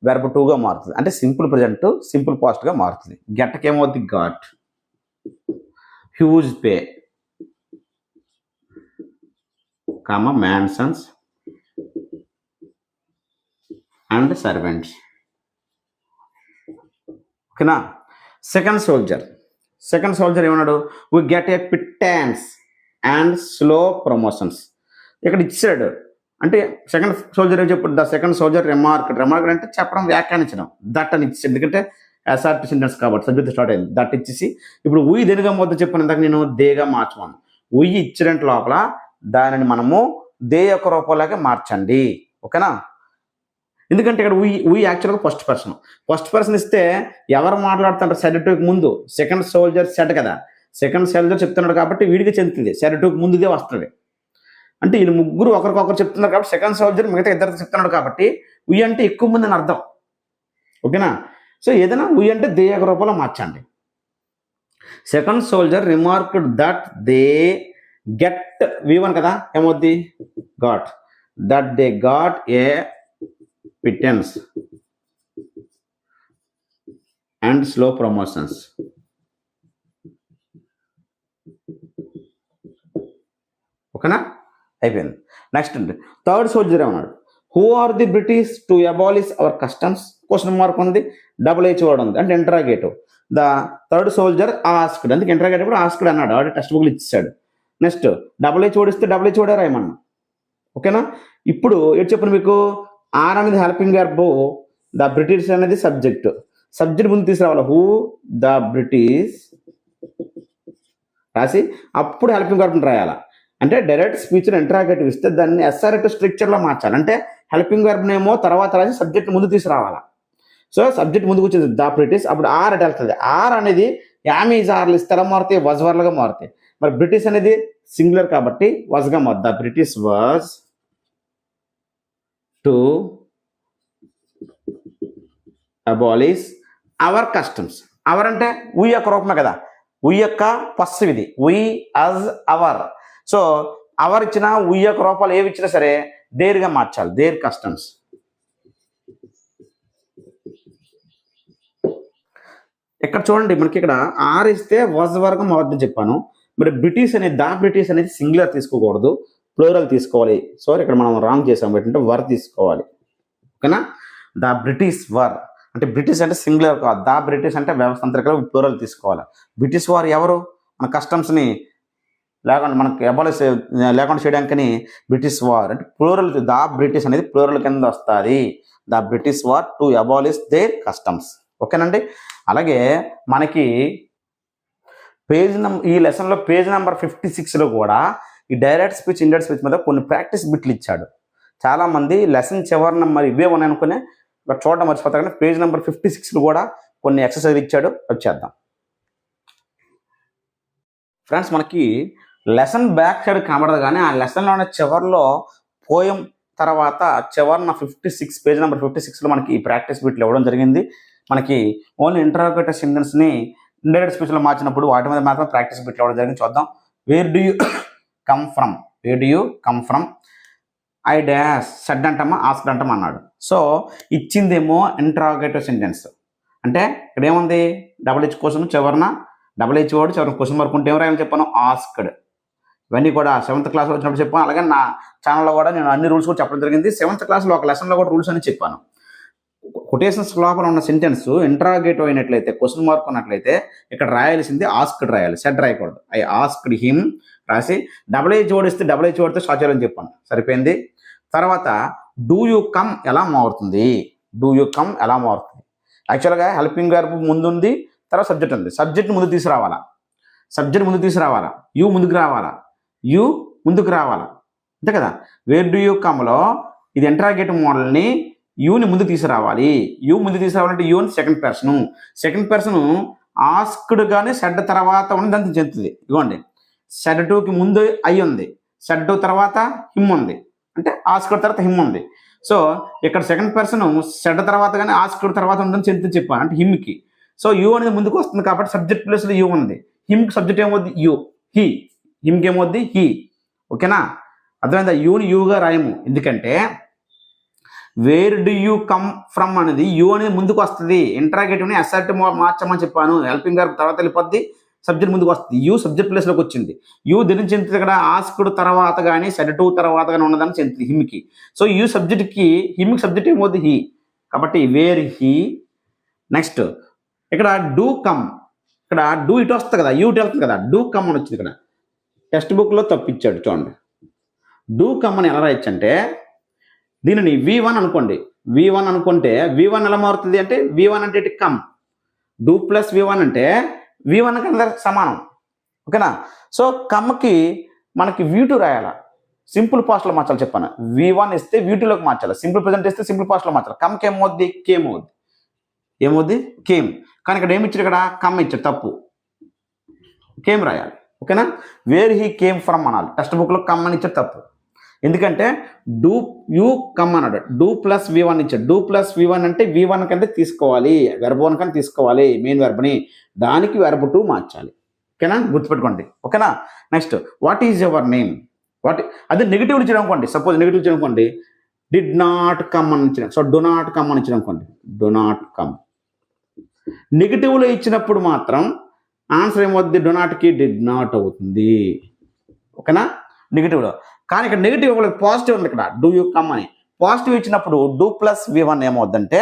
వెర్బ్ టూగా మారుతుంది. అంటే సింపుల్ ప్రజెంట్ సింపుల్ పాస్ట్గా మారుతుంది. గెట్కి ఏమవుతుంది? Got. Huge pay mansions and servants. ఓకేనా. సెకండ్ సోల్జర్ ఏమన్నాడు? We get a pittance and slow promotions. ఇక్కడ ఇచ్చాడు అంటే సెకండ్ సోల్జర్ ఏం చెప్పాడు? ద సెకండ్ సోల్జర్ రిమార్క్ అంటే చెప్పడం, వ్యాఖ్యానించడం. దట్ అని ఇచ్చాడు. ఎందుకంటే ఎస్ఆర్టీ సెంటెన్స్ కాబట్టి సబ్జెక్ట్ స్టార్ట్ అయింది. దట్ ఇచ్చేసి ఇప్పుడు ఉయ్ దేనిగా మొదట చెప్పాను ఇందాక నేను దేగా మార్చమను. ఉయ్ ఇచ్చినట్టు లోపల దానిని మనము దే యొక్క రూపంలాగా మార్చండి. ఓకేనా. ఎందుకంటే ఇక్కడ ఉయ్ యాక్చువల్గా ఫస్ట్ పర్సన్ ఇస్తే ఎవరు మాట్లాడుతుంటారు? సెడ్ టుకి ముందు సెకండ్ సోల్జర్ సెడ్ కదా, సెకండ్ సోల్జర్ చెప్తున్నాడు కాబట్టి వీడికి చెందుతుంది. సెడ్ టుకి ముందుదే వస్తుంది. అంటే వీళ్ళు ముగ్గురు ఒకరికొకరు చెప్తున్నారు కాబట్టి సెకండ్ సోల్జర్ మిగతా ఇద్దరు చెప్తున్నాడు కాబట్టి ఉయ్ అంటే ఎక్కువ మంది అని అర్థం. ఓకేనా. సో ఏదైనా ఉయ్ అంటే దే యొక్క రూపంలో మార్చండి. Second soldier remarked that they get V1 కదా ఏమవుద్ది? Got. That they got a pittance and slow promotions. ఓకేనా. అయిపోయింది. నెక్స్ట్ థర్డ్ సోల్జర్ ఏమన్నాడు? Who are the British to abolish our customs? Question mark ఉంది, డబుల్-H వర్డ్ ఉంది అంటే interrogative. The third soldier asked, అందుకే ఇంటరాగేటివ్ ఆస్క్డ్ అన్నాడు. ఆల్రెడీ టెక్స్ట్ బుక్లు ఇచ్చాడు. నెక్స్ట్ డబుల్-H వర్డ్ ఇస్తే డబుల్-H వర్డ్ రాయమన్నా. ఓకేనా. ఇప్పుడు ఏంటి చెప్పను మీకు? ఆర్ అనేది హెల్పింగ్ వెర్బ్, ద బ్రిటిష్ అనేది సబ్జెక్ట్ ముందు తీసుకురావాలి. హూ ద బ్రిటిష్ రాసి అప్పుడు హెల్పింగ్ వెర్బ్ని రాయాలి. అంటే డైరెక్ట్ స్పీచ్లో ఇంటరాగేటివ్ ఇస్తే దాన్ని ఎస్ఆర్ఎటివ్ స్ట్రక్చర్లో మార్చాలి. అంటే హెల్పింగ్ వెర్బ్నేమో తర్వాత రాసి సబ్జెక్ట్ ముందు తీసుకురావాలా. సో సబ్జెక్ట్ ముందుకు వచ్చేది ద బ్రిటిష్, అప్పుడు ఆర్ అటు వెళ్తుంది. ఆర్ అనేది యామీజ్ ఆర్లు ఇస్తారా మారుతాయి, వజ్వర్లుగా మారుతాయి. మరి బ్రిటిష్ అనేది సింగులర్ కాబట్టి వాజ్గా మారుతుంది. The British was to abolish our customs. Our అంటే ఉయ్ యొక్క రూపమే కదా, ఉయ్ యొక్క పస్సు ఇది. We as our. So our ఇచ్చిన ఉయ్ యొక్క రూపాలు ఏవి ఇచ్చినా సరే దేర్గా మార్చాలి. Their customs. ఇక్కడ చూడండి మనకి ఇక్కడ ఆర్ ఇస్తే వాజ్ వర్గం అవద్దు చెప్పాను. మరి బ్రిటిష్ అనేది ద బ్రిటిష్ అనేది సింగులర్ తీసుకోకూడదు, ప్లూరల్ తీసుకోవాలి. సో ఇక్కడ మనం రాంగ్ చేసాం. ఏంటంటే వర్ తీసుకోవాలి. ఓకేనా. ద బ్రిటిష్ వర్ అంటే బ్రిటిష్ అంటే సింగులర్ కాదు, ద బ్రిటిష్ అంటే వ్యవస్థాంతరికలో ప్లూరల్ తీసుకోవాలి. బ్రిటిష్ వారు ఎవరు? మన కస్టమ్స్ని లేకుండా మనకి అబాలిష్ లేకుండా చేయడానికని బ్రిటిష్ వార్ అంటే ప్లూరల్, ద బ్రిటిష్ అనేది ప్లూరల్ కింద వస్తుంది. The British were to abolish their customs. ఓకేనండి. అలాగే మనకి ఈ లెసన్లో పేజ్ నెంబర్ 56లో కూడా ఈ డైరెక్ట్ స్పీచ్, ఇండైరెక్ట్ స్పీచ్ మీద కొన్ని ప్రాక్టీస్ బిట్లు ఇచ్చాడు. చాలామంది లెసన్ చివరిన మరి ఇవే ఉన్నాయి అనుకునే చూడడం మర్చిపోతారు, కానీ పేజ్ నెంబర్ 56లో కూడా కొన్ని ఎక్సర్సైజ్ ఇచ్చాడు. వచ్చేద్దాం ఫ్రెండ్స్. మనకి లెసన్ బ్యాక్ సైడ్ కనబడదు, కానీ ఆ లెసన్లో ఉన్న చివరిలో పోయం తర్వాత చివరిన 56 పేజ్ నెంబర్ 56లో మనకి ఈ ప్రాక్టీస్ బిట్లు ఇవ్వడం జరిగింది. మనకి ఓన్లీ ఇంటరాగేటివ్ సెంటెన్స్ని ఇండైరెక్ట్ స్పీచ్లో మార్చినప్పుడు వాటి మీద మాత్రం ప్రాక్టీస్ బిట్లు ఇవ్వడం జరిగింది. చూద్దాం. Where do you come from, where do you come from, I dash said అంటామా ఆస్క్డ్ అంటామా అన్నాడు. సో ఇచ్చిందేమో ఇంటరాగేటివ్ సెంటెన్స్, అంటే ఇక్కడ ఏముంది డబుల్ హెచ్ కోసం చివరిన డబుల్ హెచ్ వాడు చివరిన క్వశ్చన్ మార్క్ ఉంటే ఏం రాయాలని చెప్పాను, ఆస్క్డ్. ఇవన్నీ కూడా 7th క్లాస్లో వచ్చినప్పుడు చెప్పాను. అలాగే నా ఛానల్లో కూడా నేను అన్ని రూల్స్ కూడా చెప్పడం జరిగింది. 7th క్లాస్లో ఒక లెసన్లో కూడా రూల్స్ అని చెప్పాను. కొటేషన్స్ లోపల ఉన్న సెంటెన్స్ ఇంటరాగేటివ్ అయినట్లయితే, క్వశ్చన్ మార్క్ ఉన్నట్లయితే ఇక్కడ రాయాల్సింది ఆస్క్డ్ రాయాలి, సెడ్ రాయకూడదు. ఐ ఆస్క్డ్ హిమ్ రాసి డబుల్ హెచ్ జోడిస్తే డబుల్ హెచ్ వాడితే స్టార్ట్ చేయాలని చెప్పాను. సరిపోయింది. తర్వాత డూ యూ కమ్ ఎలా మారుతుంది, డూ యూ కమ్ ఎలా మారుతుంది. యాక్చువల్గా హెల్పింగ్ వర్బ్ ముందుంది, తర్వాత సబ్జెక్ట్ ఉంది. సబ్జెక్ట్ ముందు తీసుకురావాలా, సబ్జెక్ట్ ముందు తీసుకురావాలా, యూ ముందుకు రావాలా, యూ ముందుకు రావాలా, అంతే కదా. వేర్ డూ యూ కమ్లో ఇది ఇంటరాగేటివ్ మోడల్ని యూని ముందు తీసుకురావాలి. యూ ముందు తీసుకురావాలంటే యూ అని సెకండ్ పర్సన్ ఆస్క్డ్ కానీ సెడ్ తర్వాత ఉన్నది అంత చెందుతుంది. ఇవ్వండి, సెడ్ టూకి ముందు ఐ ఉంది, సెడ్ టూ తర్వాత హిమ్ ఉంది, అంటే ఆస్క్డ్ తర్వాత హిమ్ ఉంది. సో ఇక్కడ సెకండ్ పర్సన్ సెడ్ తర్వాత కానీ ఆస్క్డ్ తర్వాత ఉందని చెందుతుంది చెప్పాను, అంటే హిమ్కి. సో యూ అనేది ముందుకు వస్తుంది కాబట్టి సబ్జెక్ట్ ప్లేస్లో యూ ఉంది. హిమ్కి సబ్జెక్ట్ ఏమవుద్ది యూ, హీ. హిమ్కి ఏమవుద్ది హీ. ఓకేనా, అర్థమైందా. యూని యూగా రాయము, ఎందుకంటే wear do you come from అనేది యూ అనేది ముందుకు వస్తుంది. ఇంటరాగేటివ్ని అసర్టివ్ మార్చమని చెప్పాను. హెల్పింగ్ వర్బ్ తర్వాత వెళ్ళిపోద్ది, సబ్జెక్ట్ ముందుకు వస్తుంది. యూ సబ్జెక్ట్ ప్లేస్లోకి వచ్చింది. యూ దీని చెందుతుంది ఇక్కడ ఆస్క్డ్ తర్వాత కానీ సెడ్ టూ తర్వాత కానీ ఉన్నదని చెందుతుంది హిమ్కి. సో యూ సబ్జెక్ట్కి, హిమ్కి సబ్జెక్ట్ ఏమవుద్ది హీ, కాబట్టి వేర్ హీ. నెక్స్ట్ ఇక్కడ డూ కమ్, ఇక్కడ డూ ఇటు వస్తుంది కదా, యూ ఇటు వెళ్తుంది కదా, డూ కమ్ అని వచ్చింది. ఇక్కడ టెక్స్ట్ బుక్లో తప్పిచ్చాడు చూడండి. డూ కమ్ అని ఎలా రాయొచ్చు అంటే దీనిని V1 అనుకోండి. V1 అనుకుంటే V1 ఎలా మారుతుంది అంటే V1 అంటే కమ్, డూ ప్లస్ V1 అంటే V1 కింద సమానం. ఓకేనా. సో కమ్కి మనకి V2 రాయాలా, సింపుల్ పాస్ట్లో మార్చాలి చెప్పాను. V1 ఇస్తే V2లోకి మార్చాలి, సింపుల్ ప్రెజెంట్ ఇస్తే సింపుల్ పాస్ట్లో మార్చాలి. కమ్కి ఏమవుద్ది కేమ్ అవుద్ది, ఏమవుద్ది కేమ్. కానీ ఇక్కడ ఏమి ఇచ్చాడు, ఇక్కడ కమ్ ఇచ్చాడు, తప్పు, కేమ్ రాయాలి. ఓకేనా. వేర్ హీ కేమ్ ఫ్రమ్ అనాలి, టెక్స్ట్ బుక్లో కమ్ అని ఇచ్చాడు, తప్పు. ఎందుకంటే డూ యూ కమ్ అన్నాడు, డూ ప్లస్ V1 ఇచ్చాడు. డూ ప్లస్ V1 అంటే V1 కంటే తీసుకోవాలి, వెర్బ్ 1 కంటే తీసుకోవాలి మెయిన్ వెర్బ్ని, దానికి వెర్బ్ 2 మార్చాలి. ఓకేనా, గుర్తుపెట్టుకోండి. ఓకేనా. Next what is your name, అదే నెగిటివ్ ఇచ్చాడు అనుకోండి. సపోజ్ నెగిటివ్ ఇచ్చాడు అనుకోండి, డిడ్ నాట్ కమ్ అని ఇచ్చిన, సో డు నాట్ కమ్ అని ఇచ్చాడు అనుకోండి, డు నాట్ కమ్. నెగిటివ్లో ఇచ్చినప్పుడు మాత్రం ఆన్సర్ ఏమవుద్ది, డు నాట్కి డిడ్ నాట్ అవుతుంది. ఓకేనా, నెగిటివ్లో. కానీ ఇక్కడ నెగిటివ్ పాజిటివ్ ఉంది, ఇక్కడ డూ యూ కమ్ అని పాజిటివ్ ఇచ్చినప్పుడు డూ ప్లస్ V1 ఏమవుద్దంటే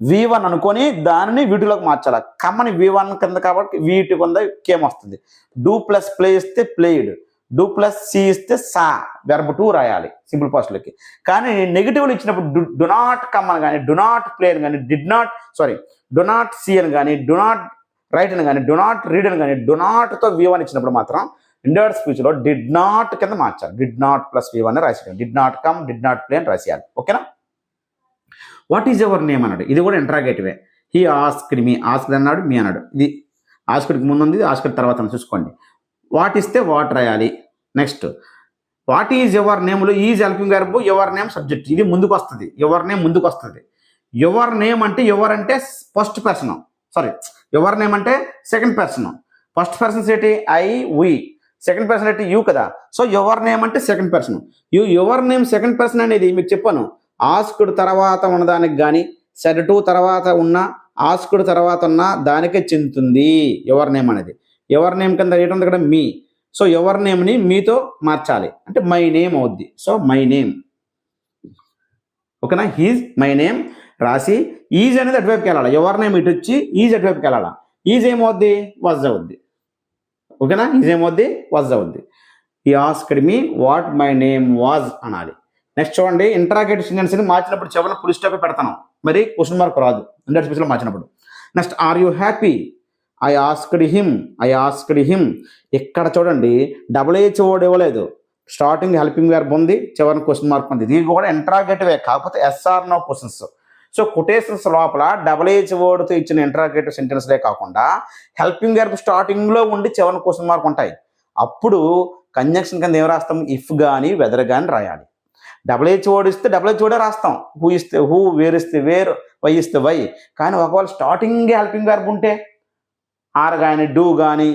V1 అనుకొని దానిని V2లోకి మార్చాలి. కమ్ అని V1 కింద కాబట్టి V2 కింద కేమ్ వస్తుంది. డూ ప్లస్ ప్లే ఇస్తే ప్లేయిడ్, డూ ప్లస్ సి ఇస్తే సా, వెర్బ్ 2 రాయాలి సింపుల్ పాస్ట్లోకి. కానీ నెగిటివ్లు ఇచ్చినప్పుడు డు నాట్ కమ్ అని కానీ, డు నాట్ ప్లే అని కానీ, డు నాట్ సీ అని కానీ, డు నాట్ రైట్ అని కానీ, డు నాట్ రీడ్ అని కానీ, డు నాట్తో V1 ఇచ్చినప్పుడు మాత్రం ఇండైరెక్ట్ స్పీచ్లో డిడ్ నాట్ కింద మార్చాలి. డిడ్ నాట్ ప్లస్ V1 రాసేయాలి. Did not come, did not play అని రాసేయాలి. ఓకేనా. వాట్ ఈజ్ యువర్ నేమ్ అన్నాడు, ఇది కూడా ఇంటరాగేటివే. హీ ఆస్క్డ్ మీ, ఆస్క్డ్ అన్నాడు, మీ అన్నాడు. ఇది ఆస్క్డ్కి ముందు ఉంది, ఆస్క్డ్ తర్వాత చూసుకోండి. వాట్ ఇస్తే వాట్ రాయాలి. నెక్స్ట్ వాట్ ఈజ్ యువర్ నేమ్లో is helping verb, your name subject, ఇది ముందుకు వస్తుంది. యువర్ నేమ్ ముందుకు వస్తుంది. యువర్ నేమ్ అంటే యువర్ అంటే ఫస్ట్ పర్సన్, యువర్ నేమ్ అంటే సెకండ్ పర్సన్. ఫస్ట్ పర్సన్స్ ఏంటి ఐ, వి, సెకండ్ పర్సన్ అంటే యూ కదా. సో యువర్ నేమ్ అంటే second person. Your name second person అనేది మీకు చెప్పాను, ఆస్క్డ్ తర్వాత ఉన్నదానికి కానీ, సెడ్ టూ తర్వాత ఉన్న, ఆస్క్డ్ తర్వాత ఉన్న దానికే చెందుతుంది యువర్ నేమ్ అనేది. యువర్ నేమ్ కింద ఏంటి ఉంది ఇక్కడ మీ. సో యువర్ నేమ్ని మీతో మార్చాలి, అంటే మై నేమ్ అవుద్ది. So my name. ఓకేనా. హీజ్ మై నేమ్ రాసి ఈజ్ అనేది అటువైపుకి వెళ్ళాలి. యువర్ నేమ్ ఇటు వచ్చి ఈజ్ అటువైపుకి వెళ్ళాలి. ఈజ్ ఏమవుద్ది వాజ్ అవుద్ది. ఓకేనా. ఈజ్ ఏమవుద్ది వాజ్ అవుద్ది. He asked me what my name was అనాలి. నెక్స్ట్ చూడండి, ఇంటరాగేటివ్ సెంటెన్స్ని మార్చినప్పుడు చివరిన ఫుల్ స్టాప్ పెడతాను, మరి క్వశ్చన్ మార్క్ రాదు ఇండెక్స్ స్పీచ్లో మార్చినప్పుడు. Next are you happy, I asked him. ఇక్కడ చూడండి డబుల్-హెచ్ వర్డ్ ఇవ్వలేదు, స్టార్టింగ్ హెల్పింగ్ వర్బ్ ఉంది, చివరిన క్వశ్చన్ మార్క్ ఉంది. ఇది కూడా ఇంటరాగేటివే, కాకపోతే yes or no questions. So quotations లోపల డబుల్-హెచ్ వర్డ్తో ఇచ్చిన ఇంటరాగేటివ్ సెంటెన్స్లే కాకుండా హెల్పింగ్ వర్బ్ స్టార్టింగ్లో ఉండి చివరిన క్వశ్చన్ మార్క్ ఉంటాయి. అప్పుడు కంజంక్షన్ కింద ఏం రాస్తాం, ఇఫ్ కానీ వెదర్ కానీ రాయాలి. డబుల్-హెచ్ వర్డ్ ఇస్తే డబుల్-హెచ్ వర్డే రాస్తాం, హూ ఇస్తే హూ, వేర్ ఇస్తే వేర్, వై ఇస్తే వై. కానీ ఒకవేళ స్టార్టింగ్ హెల్పింగ్ వర్బ్ ఉంటే ఆర్ కానీ, డూ కానీ,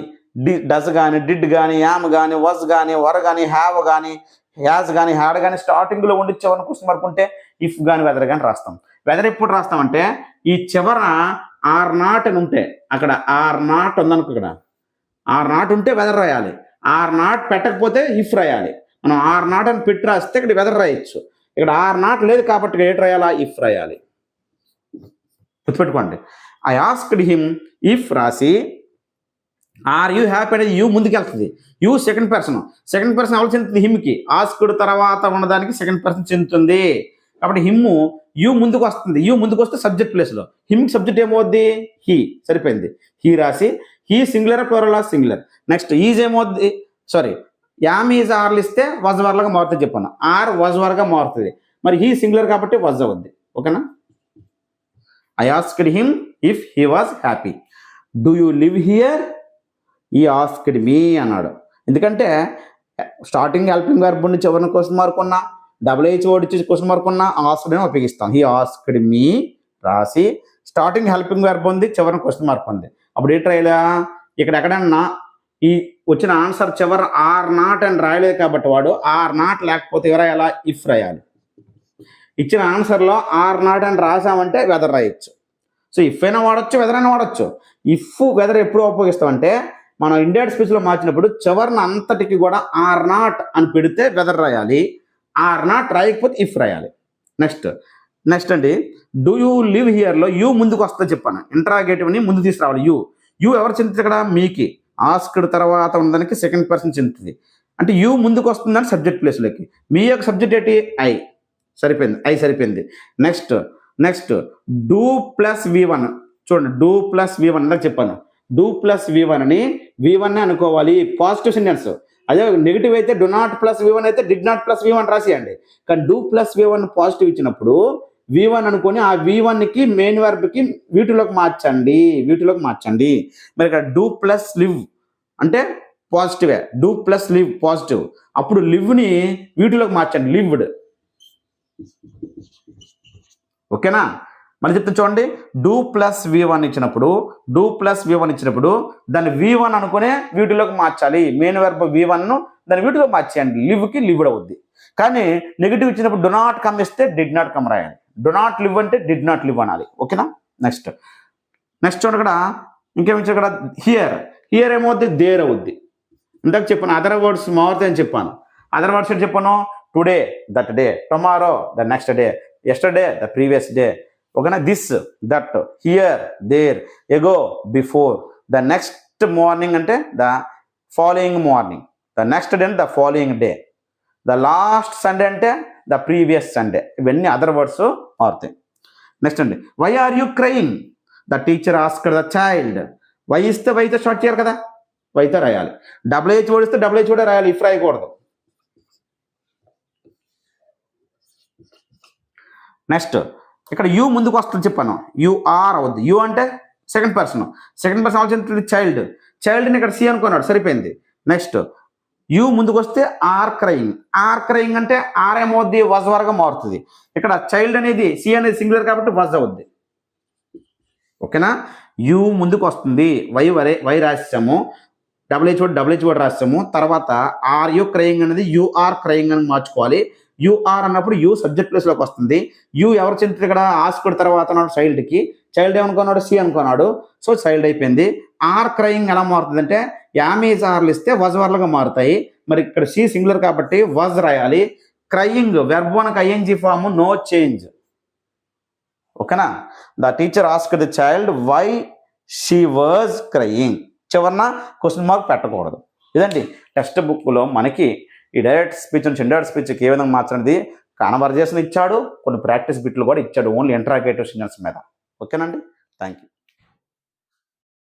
డస్ కానీ, డిడ్ కానీ, యామ్ కానీ, వజ్ కానీ, వర్ కానీ, హ్యావ్ కానీ, హ్యాజ్ కానీ, హ్యాడ్ కానీ స్టార్టింగ్లో ఉండి చివరిన క్వశ్చన్ మార్క్ ఉంటే ఇఫ్ కానీ వెదర్ కానీ రాస్తాం. వెదర్ ఎప్పుడు రాస్తామంటే ఈ చివర ఆర్ నాట్ అని ఉంటే, అక్కడ ఆర్ నాట్ ఉందనుకో, ఇక్కడ ఆర్ నాట్ ఉంటే వెదర్ రాయాలి. ఆర్ నాట్ పెట్టకపోతే ఇఫ్ రాయాలి. మనం ఆర్ నాట్ అని పెట్టి రాస్తే ఇక్కడ వెదర్ రాయొచ్చు. ఇక్కడ ఆర్ నాట్ లేదు కాబట్టి ఏటి రాయాలా, ఇఫ్ రాయాలి. గుర్తుపెట్టుకోండి. ఐ ఆస్క్డ్ హిమ్ ఇఫ్ రాసి ఆర్ యూ హ్యాపీ అనేది యూ ముందుకెళ్తుంది. యూ సెకండ్ పర్సన్ ఎవరు చెందుతుంది, హిమ్కి. ఆస్క్డ్ తర్వాత ఉన్నదానికి సెకండ్ పర్సన్ చెందుతుంది కాబట్టి హిమ్ యూ ముందుకు వస్తుంది. యూ ముందుకు వస్తే సబ్జెక్ట్ ప్లేస్లో, హిమ్కి సబ్జెక్ట్ ఏమవుద్ది, హీ. సరిపోయింది. హీ రాసి he singular plural singular. Next is ఏమవుద్ది, సారీ యామ్ ఈజ్ ఆర్లు ఇస్తే వజ్ వర్గా మారుతుంది చెప్పాను, ఆర్ వజ్ వర్గా మారుతుంది. మరి హీ సింగులర్ కాబట్టి వజ్ అవుద్ది. ఓకేనా. I asked him if he was happy. Do you live here, ఈ ఆస్క్డ్ మీ అన్నాడు. ఎందుకంటే స్టార్టింగ్ హెల్పింగ్ వర్బ్ నుంచి చివరిన క్వశ్చన్ మార్క్ ఉన్నా, డబుల్-హెచ్ వర్డ్ ఇచ్చి క్వశ్చన్ మార్క్ ఉన్నా ఆస్క్డ్ అని ఉపయోగిస్తాం. హీ ఆస్క్డ్ మీ రాసి స్టార్టింగ్ హెల్పింగ్ వర్బ్ ఉంది, చివరిన క్వశ్చన్ మార్క్ ఉంది. అప్పుడు ఏంటి రాయాలా, ఇక్కడ ఎక్కడన్నా ఈ వచ్చిన ఆన్సర్ చివర ఆర్ నాట్ అని రాయలేదు కాబట్టి వాడు ఆర్ నాట్ లేకపోతే ఎవరు రాయాలా, ఇఫ్ రాయాలి. ఇచ్చిన ఆన్సర్లో ఆర్ నాట్ అని రాసామంటే వెదర్ రాయొచ్చు. సో ఇఫ్ అయినా వాడచ్చు, వెదర్ అయినా వాడచ్చు. ఇఫ్ వెదర్ ఎప్పుడు ఉపయోగిస్తామంటే మనం ఇండైరెక్ట్ స్పీచ్లో మార్చినప్పుడు చివరిన అంతటికి కూడా ఆర్ నాట్ అని పెడితే వెదర్ రాయాలి, ఆర్ నాట్ రాయకపోతే ఇఫ్ రాయాలి. నెక్స్ట్ అండి, డూ యూ లివ్ హియర్లో యూ ముందుకు వస్తుంది చెప్పాను. ఇంటరాగేటివ్ని ముందు తీసుకురావాలి. యూ ఎవరు చెందుతుంది ఇక్కడ, మీకి. ఆస్క్డ్ తర్వాత ఉన్నదానికి సెకండ్ పర్సన్ చెందుతుంది అంటే యూ ముందుకు వస్తుందని సబ్జెక్ట్ ప్లేస్లోకి. మీ యొక్క సబ్జెక్ట్ ఏంటి, ఐ. సరిపోయింది. Next do plus V1. చూడండి, డూ ప్లస్ V1 ఇందాక చెప్పాను. డూ ప్లస్ V1 అని V1 అనుకోవాలి, పాజిటివ్ సెంటెన్స్. అదే నెగిటివ్ అయితే డు నాట్ ప్లస్ V1 అయితే డిడ్ నాట్ ప్లస్ V1 రాసియండి. కానీ డూ ప్లస్ V1 పాజిటివ్ ఇచ్చినప్పుడు V1 అనుకొని ఆ V1కి మెయిన్ వర్బ్కి వీటిలోకి మార్చండి. మరి ఇక్కడ డూ ప్లస్ లివ్ అంటే పాజిటివే, డూ ప్లస్ లివ్ పాజిటివ్. అప్పుడు లివ్ని వీటిలోకి మార్చండి, లివ్డ్. ఓకేనా. మళ్ళీ చెప్తే చూడండి, డూ ప్లస్ V1 ఇచ్చినప్పుడు దాన్ని V1 అనుకునే వీటిలోకి మార్చాలి. మెయిన్ వర్బ్ V1ను దాన్ని వీటిలోకి మార్చేయండి, లివ్కి లివ్డ్ అవుద్ది. కానీ నెగిటివ్ ఇచ్చినప్పుడు డు నాట్ కమ్ ఇస్తే డిడ్ నాట్ కమ్ రాయాలి. డు నాట్ లివ్ అంటే డిడ్ నాట్ లివ్ అనాలి. ఓకేనా. నెక్స్ట్ చూడండి, ఇక్కడ ఇంకేమిచ్చారు, ఇక్కడ హియర్ ఏమవుద్ది, దేర్ అవుద్ది. ఇందాక చెప్పాను అదర్ వర్డ్స్ మారుతాయి అని చెప్పాను. అదర్ వర్డ్స్ ఏంటి చెప్పాను, today that day, tomorrow the next day, yesterday the previous day. ఓకేనా. This, that, here, there, ago, before, the next morning అంటే the following morning, the next day అంటే the following day, the last Sunday అంటే ద ప్రీవియస్ సండే. ఇవన్నీ అదర్ వర్డ్స్ మారుతాయి. నెక్స్ట్ అండి, why are you crying, the teacher asked the child. Why ఇస్తే వైతో స్టార్ట్ చేయాలి కదా, వైతో రాయాలి. డబుల్-హెచ్ వర్డ్ ఇస్తే డబుల్-హెచ్ వర్డ్ రాయాలి, ఇఫ్ రాయకూడదు. నెక్స్ట్ ఇక్కడ యూ ముందుకు వస్తుంది చెప్పాను, యూ ఆర్ అవుద్ది. యూ అంటే సెకండ్ పర్సన్ ఆలోచించింది చైల్డ్ని ఇక్కడ సి అనుకున్నాడు, సరిపోయింది. నెక్స్ట్ యూ ముందుకు వస్తే ఆర్ క్రయింగ్ అంటే ఆర్ ఏమవుద్ది, వజ్ వర్గా మారుతుంది. ఇక్కడ చైల్డ్ అనేది సి అనేది సింగులర్ కాబట్టి వజ్ అవుద్ది. ఓకేనా. యూ ముందుకు వస్తుంది, వై రాసాము, డబుల్-హెచ్ వర్డ్ రాసాము. తర్వాత ఆర్ యూ క్రయింగ్ అనేది యూ ఆర్ క్రయింగ్ అని మార్చుకోవాలి. యూ ఆర్ అన్నప్పుడు యూ సబ్జెక్ట్ ప్లేస్లోకి వస్తుంది. యూ ఎవరు చెందుతుంది ఇక్కడ, ఆస్క్డ్ తర్వాత ఉన్నాడు చైల్డ్కి. చైల్డ్ ఏమనుకున్నాడు, సి అనుకున్నాడు. సో చైల్డ్ అయిపోయింది. ఆర్ క్రయింగ్ ఎలా మారుతుంది అంటే యామ్ ఈజ్ ఆర్లు ఇస్తే వజ్ వర్లుగా మారుతాయి. మరి ఇక్కడ సి సింగులర్ కాబట్టి వజ్ రాయాలి. క్రయింగ్ వెర్బ్ 1కి ఐఎన్జీ ఫామ్, నో చేంజ్. ఓకేనా. The teacher asked the child why she was crying. చివరన క్వశ్చన్ మార్క్ పెట్టకూడదు. ఇదండి టెక్స్ట్ బుక్లో మనకి ఈ డైరెక్ట్ స్పీచ్ నుంచి ఇండైరెక్ట్ స్పీచ్కి ఏ విధంగా మార్చఅనేది కాన్వర్జేషన్ ఇచ్చాడు, కొన్ని ప్రాక్టీస్ బిట్లు కూడా ఇచ్చాడు ఓన్లీ ఇంటరాగేటివ్ సెంటెన్స్ మీద. ఓకేనండి, థ్యాంక్ యూ.